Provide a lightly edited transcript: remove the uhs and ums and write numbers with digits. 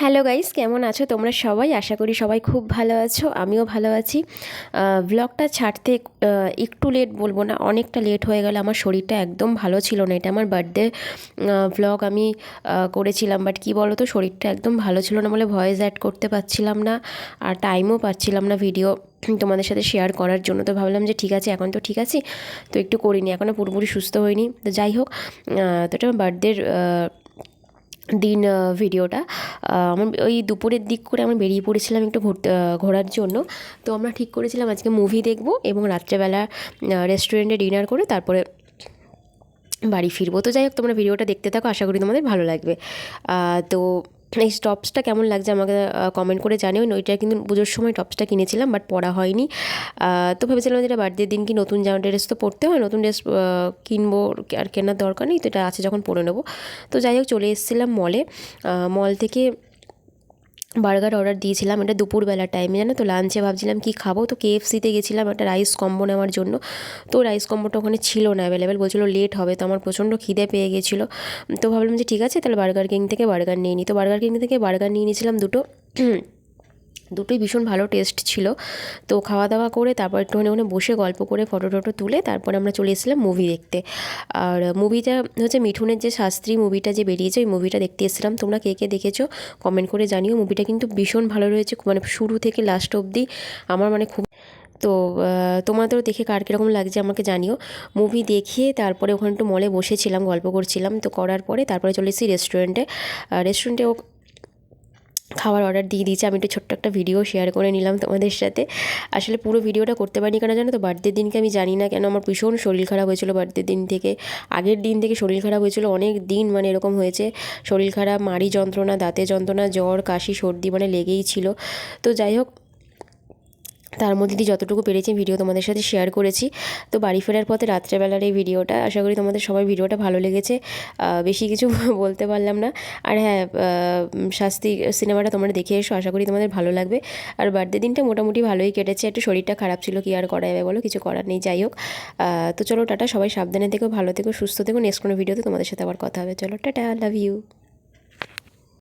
Hello guys, কেমন আছো তোমরা সবাই? আশা করি সবাই খুব ভালো আছো, আমিও ভালো আছি। ব্লগটা ছাড়তে একটু লেট বলবো না, অনেকটা লেট হয়ে গেল। আমার শরীরটা একদম ভালো ছিল না। এটা আমার বার্থডে ব্লগ আমি করেছিলাম, বাট কী বলো তো, শরীরটা একদম ভালো ছিল না বলে ভয়েস অ্যাড করতে পারছিলাম না, আর টাইমও পাচ্ছিলাম না ভিডিও তোমাদের সাথে শেয়ার করার জন্য। তো ভাবলাম যে ঠিক আছে, এখন তো ঠিক আছি, তো একটু করিনি, এখনও পুরোপুরি সুস্থ হয়নি। তো যাই হোক, তো এটা আমার বার্থডের দিন ভিডিওটা। আমার ওই দুপুরের দিক করে আমরা বেরিয়ে পড়েছিলাম একটু ঘোরার জন্য। তো আমরা ঠিক করেছিলাম আজকে মুভি দেখব এবং রাত্রেবেলা রেস্টুরেন্টে ডিনার করে তারপরে বাড়ি ফিরবো। তো যাই হোক, তোমরা ভিডিওটা দেখতে থাকো, আশা করি তোমাদের ভালো লাগবে। তো এই টপসটা কেমন লাগছে আমাকে কমেন্ট করে জানিও। ওইটা কিন্তু পুজোর সময় টপসটা কিনেছিলাম, বাট পরা হয়নি। তো ভেবেছিলাম যেটা বার্থডের দিন কি নতুন জামা ড্রেস তো পরতে হয়, নতুন ড্রেস কিনবো, আর কেনার দরকার নেই, তো এটা আছে যখন পরে নেবো। তো যাই হোক, চলে এসেছিলাম মলে। মল থেকে বার্গার অর্ডার দিয়েছিলাম, এটা দুপুরবেলার টাইমে, জানো তো। লাঞ্চে ভাবছিলাম কি খাবো, তো KFCতে গেছিলাম একটা রাইস কম্বো নেওয়ার জন্য। তো রাইস কম্বোটা ওখানে ছিল না অ্যাভেলেবেল, বলছিলো লেট হবে। তো আমার প্রচণ্ড খিদে পেয়ে গেছিলো। তো ভাবলাম যে ঠিক আছে, তাহলে বার্গার কিং থেকে বার্গার নিয়ে নিই। তো বার্গার কিং থেকে বার্গার নিয়ে নিয়েছিলাম দুটো। দুটোই ভীষণ ভালো টেস্ট ছিল। তো খাওয়া দাওয়া করে তারপর একটুখানি ওখানে বসে গল্প করে ফটো টটো তুলে তারপরে আমরা চলে এসেছিলাম মুভি দেখতে। আর মুভিটা হচ্ছে মিঠুনের যে শাস্ত্রী মুভিটা যে বেরিয়েছে, ওই মুভিটা দেখতে এসেছিলাম। তোমরা কে কে দেখেছো কমেন্ট করে জানিও। মুভিটা কিন্তু ভীষণ ভালো রয়েছে, মানে শুরু থেকে লাস্ট অবধি আমার মানে খুব। তো তোমাদেরও দেখে কার কীরকম লাগছে আমাকে জানিও। মুভি দেখিয়ে তারপরে ওখানে একটু মলে বসেছিলাম, গল্প করছিলাম। তো করার পরে তারপরে চলে এসেছি রেস্টুরেন্টে। রেস্টুরেন্টে খাবার অর্ডার দিয়ে দিয়েছি। আমি একটু ছোট্ট একটা ভিডিও শেয়ার করে নিলাম তোমাদের সাথে। আসলে পুরো ভিডিওটা করতে পারিনি কেন জানো তো, বার্থডের দিনকে আমি জানি না কেন আমার ভীষণ শরীর খারাপ হয়েছিল। বার্থডের দিন থেকে, আগের দিন থেকে শরীর খারাপ হয়েছিল, অনেক দিন মানে এরকম হয়েছে। শরীর খারাপ, মাড়ি যন্ত্রণা, দাঁতে যন্ত্রণা, জ্বর, কাশি, সর্দি মানে লেগেই ছিল। তো যাই হোক, তার মধ্যে দিয়ে যতটুকু পেরেছি ভিডিও তোমাদের সাথে শেয়ার করেছি। তো বাড়ি ফেরার পথে রাত্রেবেলার এই ভিডিওটা, আশা করি তোমাদের সবাই ভিডিওটা ভালো লেগেছে। বেশি কিছু বলতে পারলাম না। আর হ্যাঁ, শাস্তি সিনেমাটা তোমরা দেখে এসো, আশা করি তোমাদের ভালো লাগবে। আর বার্থডে দিনটা মোটামুটি ভালোই কেটেছে। একটু শরীরটা খারাপ ছিল, কি আর করা যাবে বলো, কিছু করার নেই। যাই হোক, তো চলো টাটা, সবাই সাবধানে থেকো, ভালো থেকো, সুস্থ থেকো। নেক্সট কোনো ভিডিওতে তোমাদের সাথে আবার কথা হবে। চলো টাটা, লাভ ইউ।